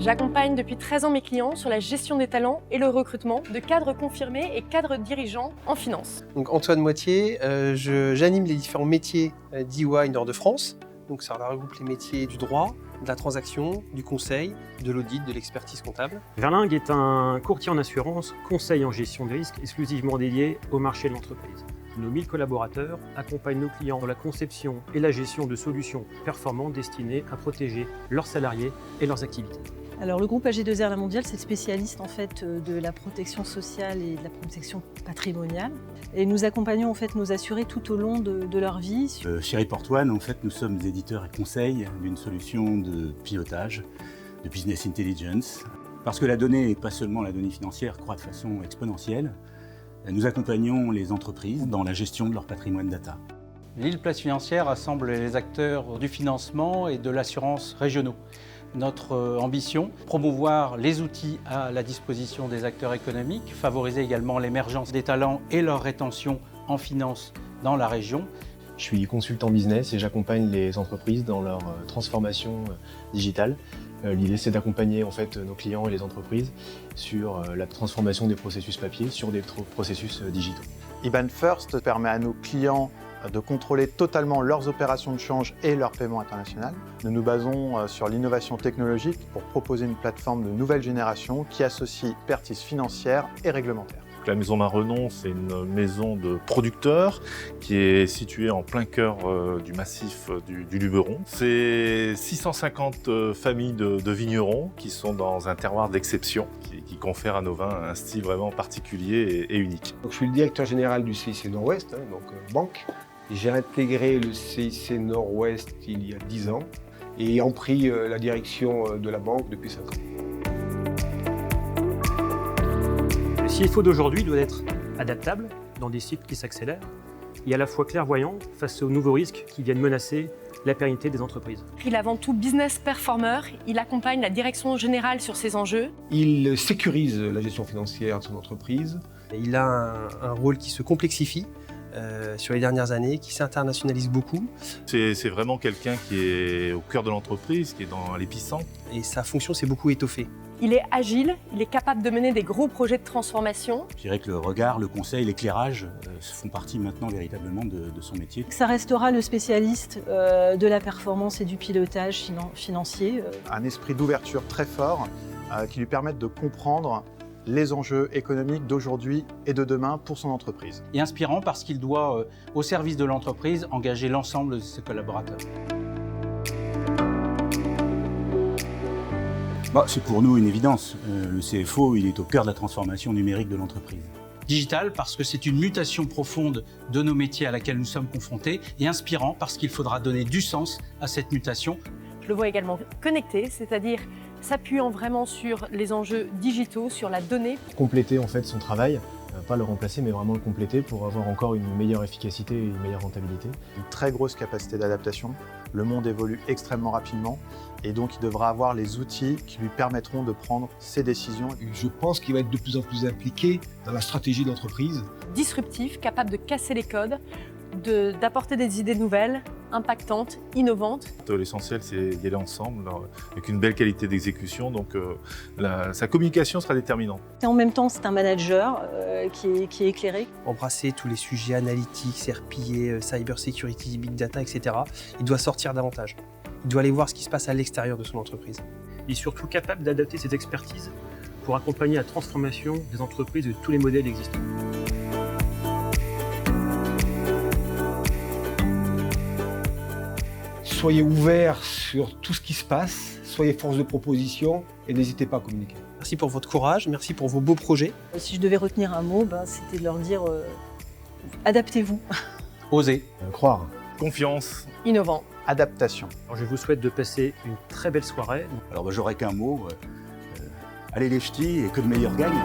J'accompagne depuis 13 ans mes clients sur la gestion des talents et le recrutement de cadres confirmés et cadres dirigeants en finance. Donc Antoine Moitié, j'anime les différents métiers d'EY Nord de France. Donc ça regroupe les métiers du droit, de la transaction, du conseil, de l'audit, de l'expertise comptable. Verlingue est un courtier en assurance, conseil en gestion de risque exclusivement dédié au marché de l'entreprise. Nos 1000 collaborateurs accompagnent nos clients dans la conception et la gestion de solutions performantes destinées à protéger leurs salariés et leurs activités. Alors le groupe AG2R La Mondiale, c'est spécialiste en fait de la protection sociale et de la protection patrimoniale. Et nous accompagnons en fait nos assurés tout au long de leur vie. Chez Report One, en fait, nous sommes éditeurs et conseils d'une solution de pilotage, de business intelligence. Parce que la donnée, et pas seulement la donnée financière, croît de façon exponentielle, nous accompagnons les entreprises dans la gestion de leur patrimoine data. L'île Place Financière rassemble les acteurs du financement et de l'assurance régionaux. Notre ambition, promouvoir les outils à la disposition des acteurs économiques, favoriser également l'émergence des talents et leur rétention en finance dans la région. Je suis consultant business et j'accompagne les entreprises dans leur transformation digitale. L'idée, c'est d'accompagner en fait nos clients et les entreprises sur la transformation des processus papier sur des processus digitaux. IBAN First permet à nos clients de contrôler totalement leurs opérations de change et leurs paiements internationaux. Nous nous basons sur l'innovation technologique pour proposer une plateforme de nouvelle génération qui associe expertise financière et réglementaire. La maison Main-Renon, c'est une maison de producteurs qui est située en plein cœur du massif du Luberon. C'est 650 familles de vignerons qui sont dans un terroir d'exception qui confère à nos vins un style vraiment particulier et unique. Donc, je suis le directeur général du CIC Nord-Ouest, donc banque. J'ai intégré le CIC Nord-Ouest il y a 10 ans et ayant pris la direction de la banque depuis 5 ans. Le CFO d'aujourd'hui doit être adaptable dans des cycles qui s'accélèrent et à la fois clairvoyant face aux nouveaux risques qui viennent menacer la pérennité des entreprises. Il est avant tout business performer, il accompagne la direction générale sur ces enjeux. Il sécurise la gestion financière de son entreprise. Il a un rôle qui se complexifie sur les dernières années, qui s'internationalise beaucoup. C'est vraiment quelqu'un qui est au cœur de l'entreprise, qui est dans l'épicentre. Et sa fonction s'est beaucoup étoffée. Il est agile, il est capable de mener des gros projets de transformation. Je dirais que le regard, le conseil, l'éclairage font partie maintenant véritablement de son métier. Ça restera le spécialiste de la performance et du pilotage financier. Un esprit d'ouverture très fort qui lui permette de comprendre les enjeux économiques d'aujourd'hui et de demain pour son entreprise. Et inspirant parce qu'il doit, au service de l'entreprise, engager l'ensemble de ses collaborateurs. C'est pour nous une évidence. Le CFO, il est au cœur de la transformation numérique de l'entreprise. Digital parce que c'est une mutation profonde de nos métiers à laquelle nous sommes confrontés et inspirant parce qu'il faudra donner du sens à cette mutation. Je le vois également connecté, c'est-à-dire s'appuyant vraiment sur les enjeux digitaux, sur la donnée. Compléter en fait son travail, pas le remplacer mais vraiment le compléter pour avoir encore une meilleure efficacité et une meilleure rentabilité. Une très grosse capacité d'adaptation. Le monde évolue extrêmement rapidement et donc il devra avoir les outils qui lui permettront de prendre ses décisions. Je pense qu'il va être de plus en plus impliqué dans la stratégie d'entreprise. Disruptif, capable de casser les codes, d'apporter des idées nouvelles, impactantes, innovantes. L'essentiel, c'est d'y aller ensemble avec une belle qualité d'exécution. Donc sa communication sera déterminante. Et en même temps, c'est un manager qui est éclairé. Embrasser tous les sujets analytiques, RPA, cyber security, big data, etc. Il doit sortir davantage. Il doit aller voir ce qui se passe à l'extérieur de son entreprise. Il est surtout capable d'adapter ses expertises pour accompagner la transformation des entreprises et de tous les modèles existants. Soyez ouverts sur tout ce qui se passe, soyez force de proposition et n'hésitez pas à communiquer. Merci pour votre courage, merci pour vos beaux projets. Si je devais retenir un mot, c'était de leur dire adaptez-vous. Osez. Croire. Confiance. Innovant. Adaptation. Alors, je vous souhaite de passer une très belle soirée. Alors j'aurais qu'un mot, allez les ch'tis et que le meilleur gagne.